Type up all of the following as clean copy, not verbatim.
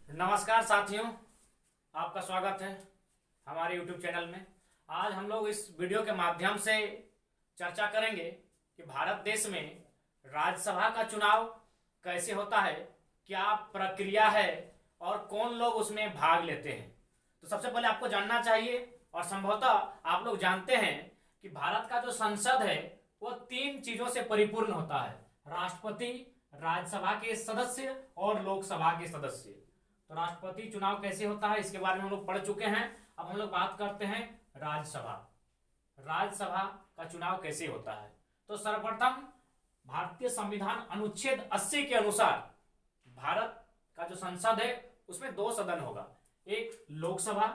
नमस्कार साथियों, आपका स्वागत है हमारे YouTube चैनल में। आज हम लोग इस वीडियो के माध्यम से चर्चा करेंगे कि भारत देश में राज्यसभा का चुनाव कैसे होता है, क्या प्रक्रिया है और कौन लोग उसमें भाग लेते हैं। तो सबसे पहले आपको जानना चाहिए और संभवतः आप लोग जानते हैं कि भारत का जो संसद है वो 3 चीजों से परिपूर्ण होता है: राष्ट्रपति, राज्यसभा के सदस्य और लोकसभा के सदस्य। तो राष्ट्रपति चुनाव कैसे होता है इसके बारे में हम लोग पढ़ चुके हैं। अब हम लोग बात करते हैं राज्यसभा। राज्यसभा का चुनाव कैसे होता है। तो सर्वप्रथम भारतीय संविधान अनुच्छेद 80 के अनुसार भारत का जो संसद है उसमें 2 सदन होगा, एक लोकसभा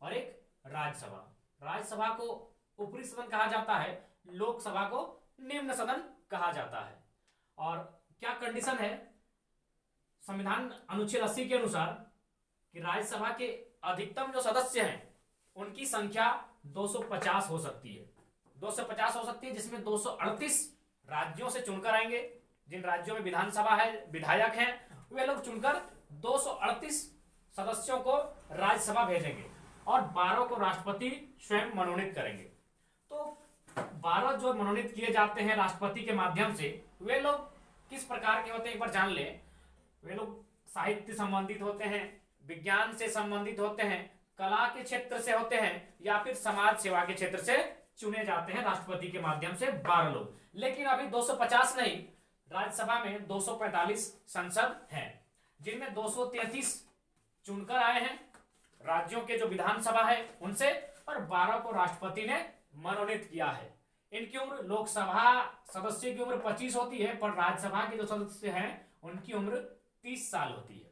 और एक राज्यसभा। राज्यसभा को ऊपरी सदन कहा जाता है, लोकसभा को निम्न सदन कहा जाता है। और क्या कंडीशन है संविधान अनुच्छेद 80 के अनुसार कि राज्यसभा के अधिकतम जो सदस्य हैं उनकी संख्या 250 हो सकती है। 250 हो सकती है, जिसमें 238 राज्यों से चुनकर आएंगे। जिन राज्यों में विधानसभा है, विधायक हैं, वे लोग चुनकर 238 सदस्यों को राज्यसभा भेजेंगे और 12 को राष्ट्रपति स्वयं मनोनीत करेंगे। तो 12 जो मनोनीत किए जाते हैं राष्ट्रपति के माध्यम से, वे लोग किस प्रकार के होते हैं एक बार जान लें। वे लोग साहित्य संबंधित होते हैं, विज्ञान से संबंधित होते हैं, कला के क्षेत्र से होते हैं या फिर समाज सेवा के क्षेत्र से चुने जाते हैं राष्ट्रपति के माध्यम से 12 लोग। लेकिन अभी 250 नहीं, राज्यसभा में 245 सांसद हैं, जिनमें 233 चुनकर आए हैं राज्यों के जो विधानसभा है उनसे, और 12 को राष्ट्रपति ने मनोनीत किया है। इनकी उम्र, लोकसभा सदस्य की उम्र 25 होती है, पर राज्यसभा के जो सदस्य हैं उनकी उम्र 30 साल होती है।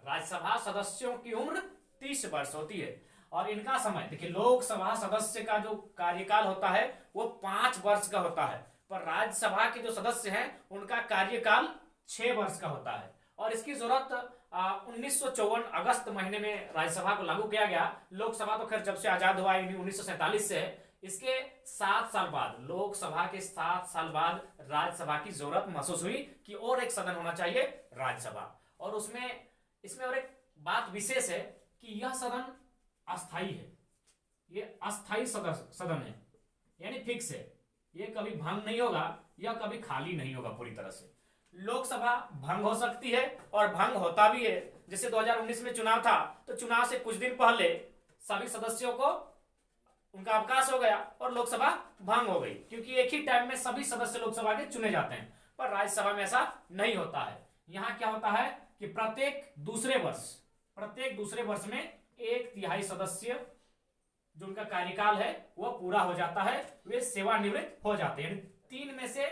राज्यसभा सदस्यों की उम्र 30 वर्ष होती है। और इनका समय देखिए, लोकसभा सदस्य का जो कार्यकाल होता है वो 5 वर्ष का होता है, पर राज्यसभा के जो सदस्य हैं उनका कार्यकाल 6 वर्ष का होता है। और इसकी जरूरत 1954 अगस्त महीने में राज्यसभा को लागू किया गया। लोकसभा तो खैर जब से आजाद हुआ 1947 से है। इसके 7 साल बाद, लोकसभा के 7 साल बाद राज्यसभा की जरूरत महसूस हुई कि और एक सदन होना चाहिए, राज्यसभा। और इसमें और एक बात विशेष है कि यह सदन अस्थाई है, ये अस्थाई सदन है, यानी फिक्स है। ये कभी भंग नहीं होगा या कभी खाली नहीं होगा पूरी तरह से। लोकसभा भंग हो सकती है और भंग होता भी है। जैसे 2019 में चुनाव था, तो चुनाव से कुछ दिन पहले सभी सदस्यों को उनका अवकाश हो गया और लोकसभा भंग हो गई, क्योंकि एक ही टाइम में सभी सदस्य लोकसभा के चुने जाते हैं। पर राज्यसभा में ऐसा नहीं होता है। यहाँ क्या होता है कि प्रत्येक दूसरे वर्ष में 1/3 सदस्य जो उनका कार्यकाल है वह पूरा हो जाता है, वे सेवानिवृत्त हो जाते हैं। 3 में से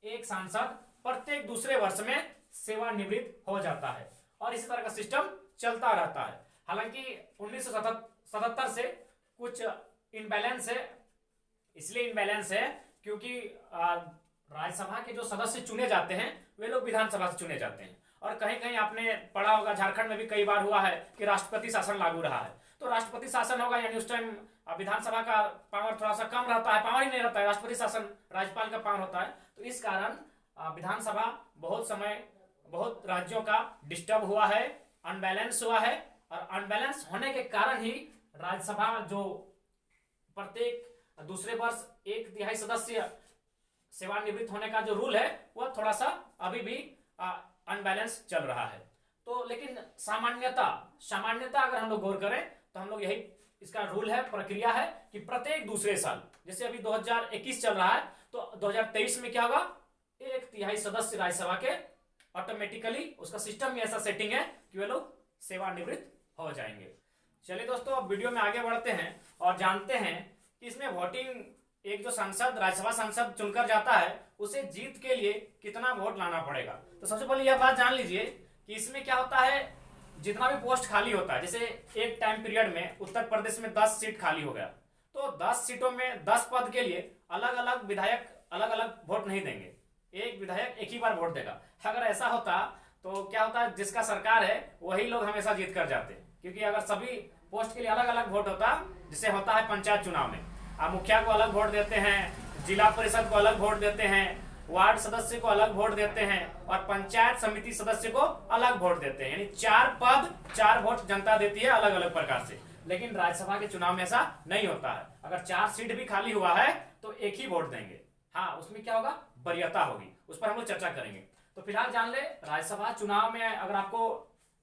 1 सांसद प्रत्येक दूसरे वर्ष में सेवानिवृत्त हो जाता है और इसी तरह का सिस्टम चलता रहता है। हालांकि 1977 से कुछ इनबैलेंस है। इसलिए इनबैलेंस है क्योंकि राज्यसभा के जो सदस्य चुने जाते हैं वे लोग विधानसभा से चुने जाते हैं। और कहीं कहीं आपने पढ़ा होगा, झारखंड में भी कई बार हुआ है कि राष्ट्रपति शासन लागू रहा है। तो राष्ट्रपति शासन होगा, यानी उस टाइम विधानसभा का पावर थोड़ा सा कम रहता है, पावर ही नहीं रहता है, राष्ट्रपति शासन राज्यपाल का पावर होता है। तो इस कारण विधानसभा बहुत राज्यों का डिस्टर्ब हुआ है, अनबैलेंस हुआ है। और अनबैलेंस होने के कारण ही राज्यसभा जो प्रत्येक दूसरे वर्ष 1/3 सदस्य सेवानिवृत्त होने का जो रूल है वह थोड़ा सा अभी भी अनबैलेंस चल रहा है। तो लेकिन सामान्यता अगर हम लोग गौर करें तो हम लोग यही इसका रूल है, प्रक्रिया है कि प्रत्येक दूसरे साल, जैसे अभी 2021 चल रहा है, तो 2023 में क्या होगा, 1/3 सदस्य राज्यसभा के ऑटोमेटिकली, उसका सिस्टम में ऐसा सेटिंग है कि वे लोग सेवानिवृत्त हो जाएंगे। चलिए दोस्तों, अब वीडियो में आगे बढ़ते हैं और जानते हैं कि इसमें वोटिंग, एक जो सांसद, राज्यसभा सांसद चुनकर जाता है उसे जीत के लिए कितना वोट लाना पड़ेगा। तो सबसे पहले यह बात जान लीजिए कि इसमें क्या होता है, जितना भी पोस्ट खाली होता है, जैसे एक टाइम पीरियड में उत्तर प्रदेश में 10 सीट खाली हो गया, तो 10 सीटों में 10 पद के लिए अलग अलग विधायक अलग अलग वोट नहीं देंगे, एक विधायक एक ही बार वोट देगा। अगर ऐसा होता तो क्या होता है, जिसका सरकार है वही लोग हमेशा जीत कर जाते हैं। क्योंकि अगर सभी पोस्ट के लिए अलग अलग वोट होता, जिसे होता है पंचायत चुनाव में, आप मुखिया को अलग वोट देते हैं, जिला परिषद को अलग वोट देते हैं, वार्ड सदस्य को अलग वोट देते हैं और पंचायत समिति सदस्य को अलग वोट देते हैं, यानी 4 पद 4 वोट जनता देती है अलग अलग प्रकार से। लेकिन राज्यसभा के चुनाव में ऐसा नहीं होता है। अगर 4 सीट भी खाली हुआ है तो एक ही वोट देंगे। हाँ, उसमें क्या होगा, वरीयता होगी, उस पर हम लोग चर्चा करेंगे। तो फिलहाल जान ले, राज्यसभा चुनाव में अगर आपको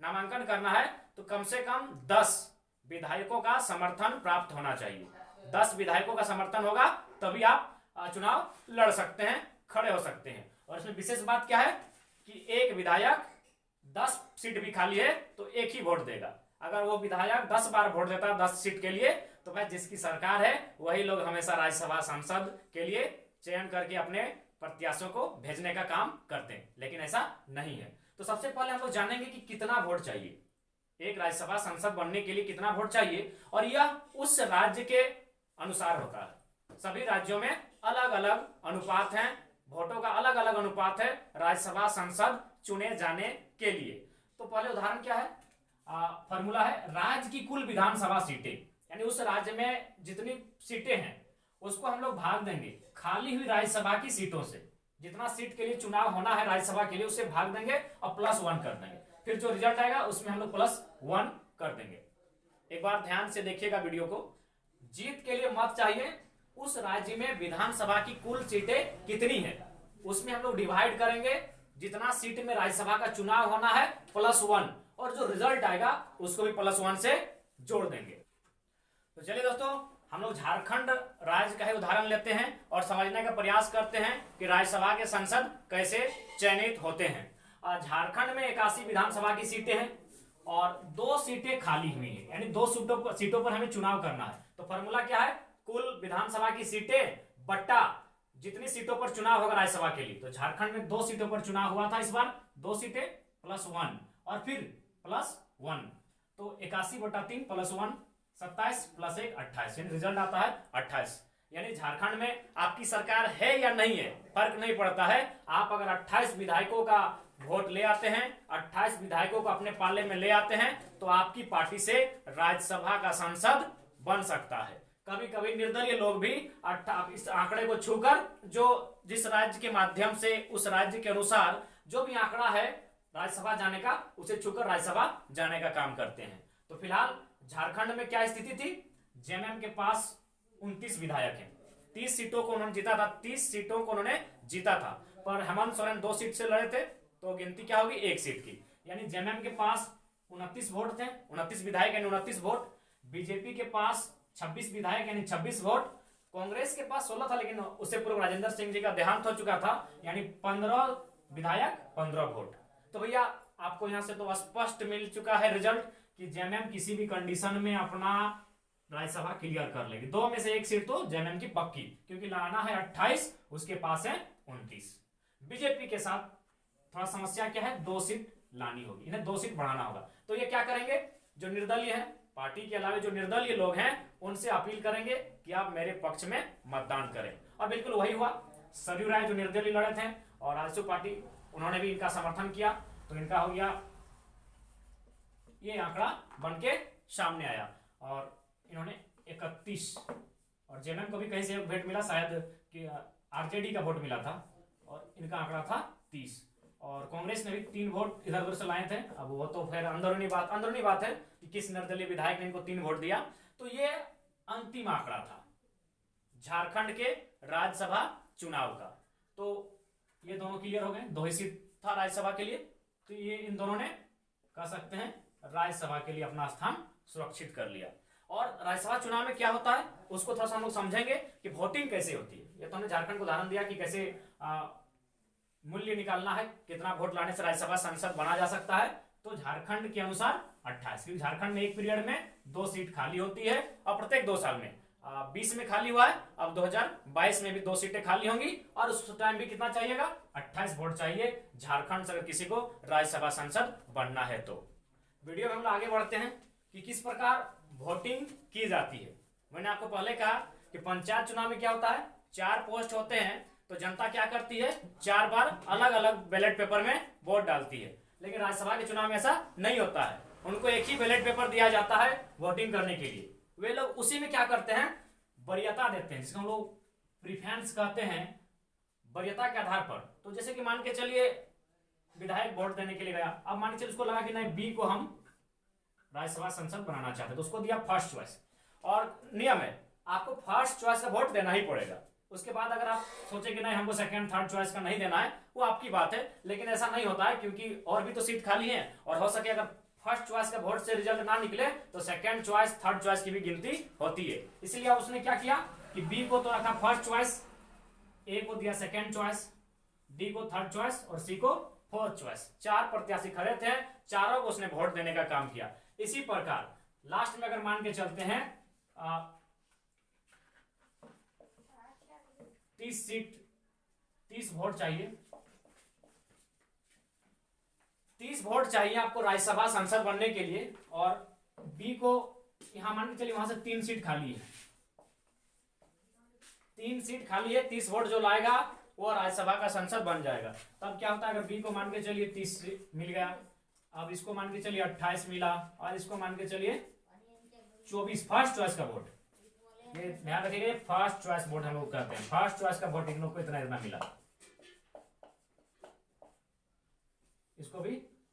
नामांकन करना है तो कम से कम 10 विधायकों का समर्थन प्राप्त होना चाहिए। 10 विधायकों का समर्थन होगा तभी आप चुनाव लड़ सकते हैं, खड़े हो सकते हैं। और इसमें विशेष बात क्या है कि एक विधायक 10 सीट भी खाली है तो एक ही वोट देगा। अगर वो विधायक 10 बार वोट देता है 10 सीट के लिए, तो भाई जिसकी सरकार है वही लोग हमेशा राज्यसभा सांसद के लिए चयन करके अपने प्रत्याशियों को भेजने का काम करते हैं। लेकिन ऐसा नहीं है। तो सबसे पहले हम लोग जानेंगे कि कितना वोट चाहिए, एक राज्यसभा सांसद बनने के लिए कितना वोट चाहिए, और यह उस राज्य के अनुसार होता है। सभी राज्यों में अलग अलग अनुपात हैं, वोटों का अलग अलग अनुपात है राज्यसभा सांसद चुने जाने के लिए। तो पहले उदाहरण क्या है, फॉर्मूला है राज्य की कुल विधानसभा सीटें, यानी उस राज्य में जितनी सीटें हैं उसको हम लोग भाग देंगे खाली हुई राज्यसभा की सीटों से। जितना सीट के लिए चुनाव होना है राज्यसभा के लिए उसे भाग देंगे और +1 कर देंगे। फिर जो रिजल्ट आएगा उसमें हम लोग +1 कर देंगे। एक बार ध्यान से देखिएगा वीडियो को। जीत के लिए मत चाहिए, उस राज्य में विधानसभा की कुल सीटें कितनी है उसमें हम लोग डिवाइड करेंगे, जितना सीट में राज्यसभा का चुनाव होना है +1, और जो रिजल्ट आएगा उसको भी +1 से जोड़ देंगे। तो चलिए दोस्तों, हम लोग झारखंड राज्य का ही उदाहरण लेते हैं और समझने का प्रयास करते हैं कि राज्यसभा के सांसद कैसे चयनित होते हैं। झारखंड में 81 विधानसभा की सीटें हैं और 2 सीटें खाली हुई हैं, यानी 2 सीटों पर हमें चुनाव करना है। तो फॉर्मूला क्या है, कुल विधानसभा की सीटें बट्टा जितनी सीटों पर चुनाव होगा राज्यसभा के लिए। तो झारखंड में 2 सीटों पर चुनाव हुआ था, इस बार 2 सीटें +1 और फिर +1, तो 81/3 +1 27 + 1 28, यानी रिजल्ट आता है 28। यानी झारखंड में आपकी सरकार है या नहीं है फर्क नहीं पड़ता है। आप अगर 28 विधायकों का वोट ले आते हैं, 28 विधायकों को अपने पाले में ले आते हैं, तो आपकी पार्टी से राज्यसभा का सांसद बन सकता है। कभी कभी निर्दलीय लोग भी इस आंकड़े को छूकर, जो जिस राज्य के माध्यम से उस राज्य के अनुसार जो भी आंकड़ा है राज्यसभा जाने का, उसे छूकर राज्यसभा जाने का काम करते हैं। तो फिलहाल झारखंड में क्या स्थिति थी, जेएमएम के पास 29 विधायक हैं, 30 सीटों को उन्होंने जीता था, 30 सीटों को उन्होंने जीता था, पर हेमंत सोरेन 2 सीट से लड़े थे, तो गिनती क्या होगी 1 सीट की। यानी जेएमएम के पास 29 वोट थे, 29 विधायक यानी 29 वोट। बीजेपी के पास 26 विधायक यानी 26 वोट। कांग्रेस के पास 16 था, लेकिन उससे पूर्व राजेंद्र सिंह जी का देहांत हो चुका था, यानी 15 विधायक 15 वोट। तो भैया आपको यहां से तो स्पष्ट मिल चुका है रिजल्ट कि जेएमएम किसी भी कंडीशन में अपना राज्यसभा क्लियर कर लेगी। 2 में से 1 सीट तो जेएमएम की पक्की, क्योंकि लाना है 28, उसके पास है 29। बीजेपी के साथ थोड़ा समस्या क्या है, 2 सीट लानी होगी, इन्हें 2 सीट बढ़ाना होगा। तो ये क्या करेंगे, जो निर्दलीय है, पार्टी के अलावा जो निर्दलीय लोग हैं उनसे अपील करेंगे कि आप मेरे पक्ष में मतदान करें। और बिल्कुल वही हुआ। सरयू राय जो निर्दलीय लड़े थे और आजसू पार्टी, उन्होंने भी इनका समर्थन किया, तो इनका हो गया, ये आंकड़ा बनके सामने आया और इन्होंने 31, और जेएमएम को भी कहीं से वोट मिला, शायद कि आरजेडी का वोट मिला था, और इनका आंकड़ा था 30। और कांग्रेस ने भी 3 वोट इधर उधर से लाए थे। अब वो तो फिर अंदरूनी बात है कि किस निर्दलीय विधायक ने इनको 3 वोट दिया। तो ये अंतिम आंकड़ा था झारखंड के राज्यसभा चुनाव का। तो ये दोनों क्लियर हो गए, 2 ही सीट था राज्यसभा के लिए, तो ये इन दोनों ने कह सकते हैं राज्यसभा के लिए अपना स्थान सुरक्षित कर लिया। और राज्यसभा चुनाव में क्या होता है उसको थोड़ा सा हम लोग समझेंगे कि वोटिंग कैसे होती है। ये तो हमने झारखंड को उदाहरण दिया कि कैसे मूल्य निकालना है, कितना वोट लाने से राज्यसभा सांसद बना जा सकता है। तो झारखंड के अनुसार 28, क्योंकि झारखंड में एक पीरियड में 2 सीट खाली होती है और प्रत्येक 2 साल में 20 में खाली हुआ है, अब 2022 में भी 2 सीटें खाली होंगी, और उस टाइम भी कितना चाहिएगा, 28 वोट चाहिए झारखंड से अगर किसी को राज्यसभा सांसद बनना है। तो वीडियो में हम लोग आगे बढ़ते हैं कि किस प्रकार वोटिंग की जाती है। मैंने आपको पहले कहा कि पंचायत चुनाव में क्या होता है, 4 पोस्ट होते हैं, तो जनता क्या करती है, 4 बार अलग अलग बैलेट पेपर में वोट डालती है। लेकिन राज्यसभा के चुनाव में ऐसा नहीं होता है, उनको एक ही बैलेट पेपर दिया जाता है वोटिंग करने के लिए। वे लोग उसी में क्या करते हैं, वरीयता देते हैं, जिसको हम लोग प्रीफरेंस कहते हैं, वरीयता के आधार पर। तो जैसे कि मान के चलिए विधायक वोट देने के लिए गया, अब मान के चलिए उसको लगा कि नहीं बी को हम राज्यसभा सांसद बनाना चाहते हैं, तो उसको दिया फर्स्ट चॉइस। और नियम है आपको फर्स्ट चॉइस का वोट देना ही पड़ेगा। उसके बाद अगर आप सोचे कि नहीं हमको सेकंड थर्ड चॉइस का नहीं देना है, वो आपकी बात है, लेकिन ऐसा नहीं होता है क्योंकि और भी तो सीट खाली है, और हो सके अगर फर्स्ट चॉइस का वोट से रिजल्ट ना निकले तो सेकंड चॉइस थर्ड चॉइस की भी गिनती होती है। इसलिए उसने क्या किया कि बी को तो रखा फर्स्ट चॉइस, ए को दिया सेकंड चॉइस, डी को थर्ड चॉइस और सी को फोर्थ चॉइस। 4 प्रत्याशी खड़े थे, चारों को उसने वोट देने का काम किया। इसी प्रकार लास्ट में अगर मान के चलते हैं 30 सीट 30 वोट चाहिए, 30 वोट चाहिए आपको राज्यसभा सांसद बनने के लिए, और बी को यहां मान के चलिए वहां से 3 सीट खाली है, 3 सीट खाली है, 30 वोट जो लाएगा वो राज्यसभा का सांसद बन जाएगा। तब क्या होता है अगर बी को मान के चलिए 30 मिल गया, अब इसको मान के चलिए 28 मिला, और इसको मान के चलिए 24 फर्स्ट चॉइस का वोट। ये ध्यान रखिए फर्स्ट चॉइस वोट हम लोग करते हैं, फर्स्ट चॉइस का वोट इन लोग को इतना इतना मिला। इसको भी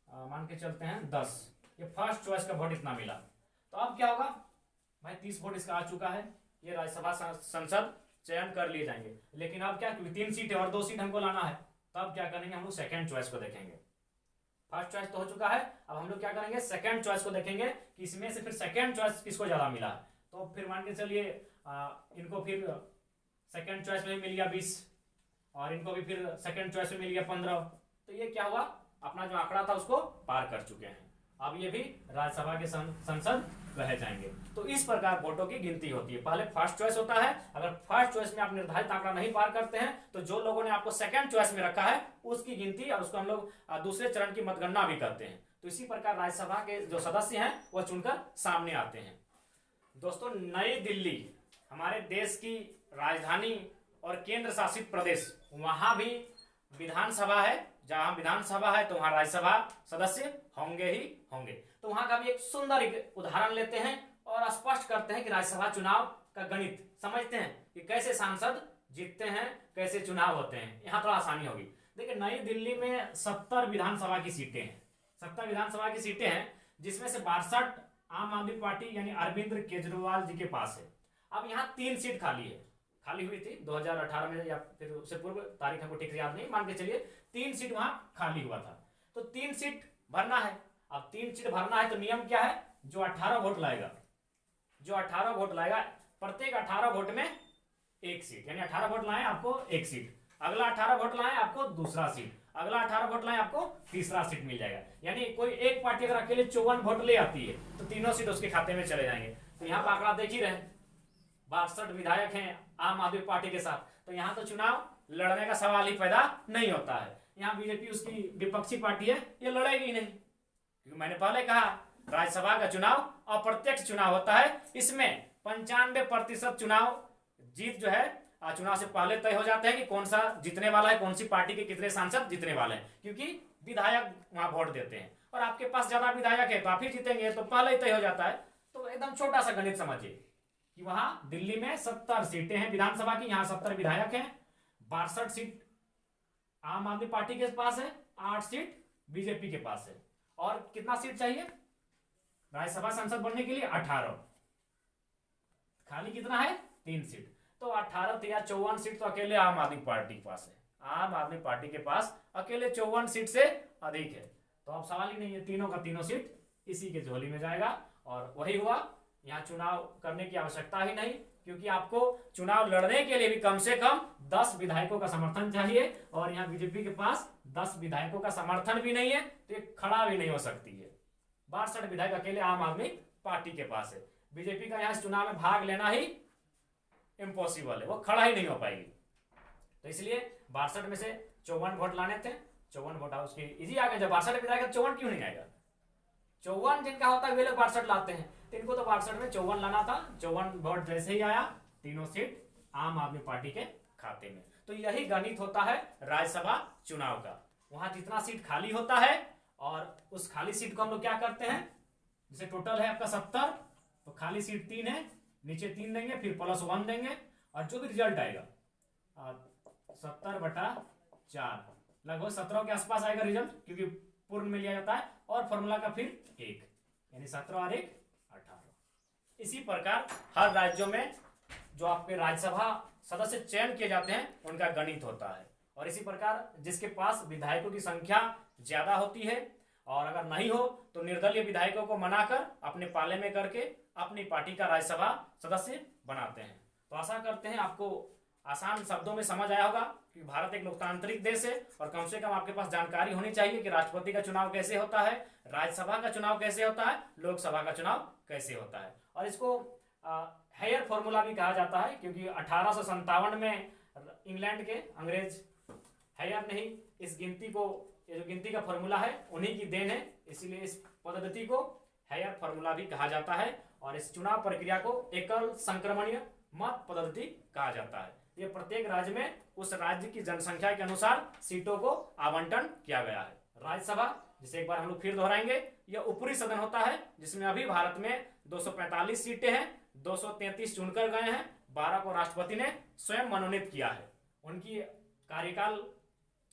मान के चलते हैं 10, ये फर्स्ट चॉइस का वोट इतना मिला। तो अब क्या होगा भाई 30 वोट इसका आ चुका है, ये राज्यसभा सांसद चयन कर लिए जाएंगे। लेकिन अब क्या 3 सीट है और 2 सीट हमको लाना है, तब क्या करेंगे हम लोग सेकंड चॉइस को देखेंगे। फर्स्ट चॉइस तो हो चुका है, अब हम लोग क्या करेंगे सेकंड चॉइस को देखेंगे कि इसमें से फिर सेकंड चॉइस किसको ज्यादा मिला है। तो फिर मान के चलिए इनको फिर सेकंड चॉइस में मिल गया 20, और इनको भी फिर सेकंड चॉइस में मिल गया 15। तो ये क्या हुआ अपना जो आंकड़ा था उसको पार कर चुके हैं, अब ये भी राज्यसभा के सांसद रह जाएंगे। तो इस प्रकार वोटों की गिनती होती है। पहले फर्स्ट चॉइस होता है, अगर फर्स्ट चॉइस में आप निर्धारित आंकड़ा नहीं पार करते हैं तो जो लोगों ने आपको सेकंड चॉइस में रखा है उसकी गिनती, और उसको हम लोग दूसरे चरण की मतगणना भी करते हैं। तो इसी प्रकार राज्यसभा के जो सदस्य हैं वह चुनकर सामने आते हैं। दोस्तों नई दिल्ली हमारे देश की राजधानी और केंद्र शासित प्रदेश, वहां भी विधानसभा है, जहां विधानसभा है तो वहां राज्यसभा सदस्य होंगे ही होंगे। तो वहां का भी एक सुंदर उदाहरण लेते हैं और स्पष्ट करते हैं कि राज्यसभा चुनाव का गणित समझते हैं कि कैसे सांसद जीतते हैं, कैसे चुनाव होते हैं। यहां थोड़ा आसानी होगी। देखिए नई दिल्ली में 70 विधानसभा की सीटें हैं, 70 विधानसभा की सीटें हैं, जिसमें से 62 आम आदमी पार्टी यानी अरविंद केजरीवाल जी के पास है। अब यहाँ 3 सीट खाली है, खाली हुई थी 2018 में या फिर उससे पूर्व, तारीख हमको ठीक से याद नहीं, मान के चलिए 3 सीट वहां खाली हुआ था। तो 3 सीट भरना है। अब 3 सीट भरना है तो नियम क्या है, जो 18 वोट लाएगा, जो 18 वोट लाएगा, प्रत्येक 18 वोट में 1 सीट, यानी 18 वोट लाए आपको 1 सीट, अगला 18 वोट लाए आपको दूसरा सीट, अगला 18 वोट लाए आपको तीसरा सीट मिल जाएगा। यानी कोई एक पार्टी अगर अकेले 54 वोट ले आती है तो तीनों सीट उसके खाते में चले जाएंगे। तो यहाँ पर आंकड़ा देख ही रहे, 62 विधायक हैं आम आदमी पार्टी के साथ, तो यहाँ तो चुनाव लड़ने का सवाल ही पैदा नहीं होता है। यहाँ बीजेपी उसकी विपक्षी पार्टी है, ये लड़ेगी नहीं, क्योंकि मैंने पहले कहा राज्यसभा का चुनाव अप्रत्यक्ष चुनाव होता है। इसमें 95% चुनाव जीत जो है चुनाव से पहले तय हो जाते हैं कि कौन सा जीतने वाला है, कौन सी पार्टी के कितने सांसद जीतने वाले हैं, क्योंकि विधायक वहां वोट देते हैं और आपके पास ज्यादा विधायक है तो आप ही जीतेंगे, तो पहले ही तय हो जाता है। तो एकदम छोटा सा गणित समझिए कि वहां दिल्ली में 70 सीटें हैं विधानसभा की, यहाँ 70 विधायक हैं, 62 सीट आम आदमी पार्टी के पास है, 8 सीट बीजेपी के पास है, और कितना सीट चाहिए राज्यसभा सांसद बनने के लिए 18, खाली कितना है 3 सीट। तो 18 या 54 सीट तो अकेले आम आदमी पार्टी के पास है, आम आदमी पार्टी के पास अकेले 54 सीट से अधिक है। तो अब सवाल ही नहीं है, तीनों का तीनों सीट इसी के झोली में जाएगा। और वही हुआ, यहाँ चुनाव करने की आवश्यकता ही नहीं, क्योंकि आपको चुनाव लड़ने के लिए भी कम से कम 10 विधायकों का समर्थन चाहिए, और यहाँ बीजेपी के पास 10 विधायकों का समर्थन भी नहीं है, तो ये खड़ा भी नहीं हो सकती है। 62 विधायक अकेले आम आदमी पार्टी के पास है, बीजेपी का यहाँ चुनाव में भाग लेना ही इम्पॉसिबल है, वो खड़ा ही नहीं हो पाएगी। तो इसलिए 62 में से 54 वोट लाने थे, 54 वोट उसके इजी आ गए। जब 62 विधायक 54 क्यों नहीं आएगा, 54 जिनका होता है वे लोग 62 लाते हैं, तो इनको तो 62 में 54 लाना था। 54 वोट जैसे ही आया, तीनों सीट आम आदमी पार्टी के खाते में। तो यही गणित होता है राज्यसभा चुनाव का। वहां जितना सीट खाली होता है, और उस खाली सीट को हम लोग क्या करते हैं, जैसे टोटल है आपका 70, तो खाली सीट 3 है, नीचे 3 देंगे, फिर +1 देंगे, और जो भी रिजल्ट आएगा 70/4, लगभग 17 के आसपास आएगा रिजल्ट, क्योंकि पूर्ण में लिया जाता है और फॉर्मूला का फिर 1, यानी 17 और 1 18। इसी प्रकार हर राज्यों में जो आपके राज्यसभा सदस्य चयन किए जाते हैं उनका गणित होता है, और इसी प्रकार जिसके पास विधायकों की संख्या ज्यादा होती है और अगर नहीं हो तो निर्दलीय विधायकों को मनाकर अपने पाले में करके अपनी पार्टी का राज्यसभा सदस्य बनाते हैं। तो आशा करते हैं आपको आसान शब्दों में समझ आया होगा कि भारत एक लोकतांत्रिक देश है, और कम से कम आपके पास जानकारी होनी चाहिए कि राष्ट्रपति का चुनाव कैसे होता है, राज्यसभा का चुनाव कैसे होता है, लोकसभा का चुनाव कैसे होता है। और इसको हेयर फॉर्मूला भी कहा जाता है, क्योंकि 1857 में इंग्लैंड के अंग्रेज हेयर ने ही इस गिनती को, ये जो गिनती का फॉर्मूला है उन्हीं की देन है, इसीलिए इस पद्धति को हेयर फॉर्मूला भी कहा जाता है। और इस चुनाव प्रक्रिया को एकल संक्रमणीय मत पद्धति कहा जाता है। ये प्रत्येक राज्य में उस राज्य की जनसंख्या के अनुसार सीटों को आवंटन किया गया है। राज्यसभा, जिसे एक बार हम लोग फिर दोहराएंगे, यह ऊपरी सदन होता है जिसमें अभी भारत में 245 सीटें हैं, 233 चुनकर गए हैं, 12 को राष्ट्रपति ने स्वयं मनोनीत किया है। उनकी कार्यकाल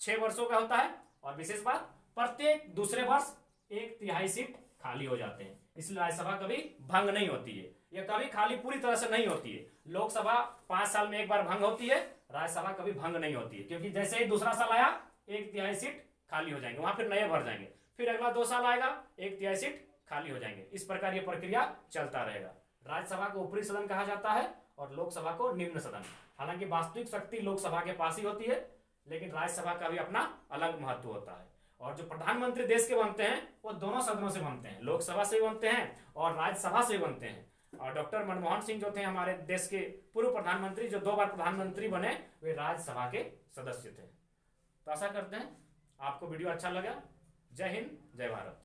6 वर्षों का होता है, और विशेष बात, प्रत्येक दूसरे वर्ष 1/3 सीट खाली हो जाते हैं, इसलिए राज्यसभा कभी भंग नहीं होती है। यह कभी खाली पूरी तरह से नहीं होती है। लोकसभा 5 साल में एक बार भंग होती है, राज्यसभा कभी भंग नहीं होती है, क्योंकि जैसे ही दूसरा साल आया 1/3 सीट खाली हो जाएंगे, वहां फिर नए भर जाएंगे, फिर अगला 2 साल आएगा 1/3 सीट खाली हो जाएंगे। इस प्रकार यह प्रक्रिया चलता रहेगा। राज्यसभा को ऊपरी सदन कहा जाता है और लोकसभा को निम्न सदन। हालांकि वास्तविक शक्ति लोकसभा के पास ही होती है, लेकिन राज्यसभा का भी अपना अलग महत्व होता है। और जो प्रधानमंत्री देश के बनते हैं वो दोनों सदनों से बनते हैं, लोकसभा से भी बनते हैं और राज्यसभा से भी बनते हैं। और डॉक्टर मनमोहन सिंह जो थे हमारे देश के पूर्व प्रधानमंत्री, जो 2 बार प्रधानमंत्री बने, वे राज्यसभा के सदस्य थे। तो आशा करते हैं आपको वीडियो अच्छा लगा। जय हिंद, जय भारत।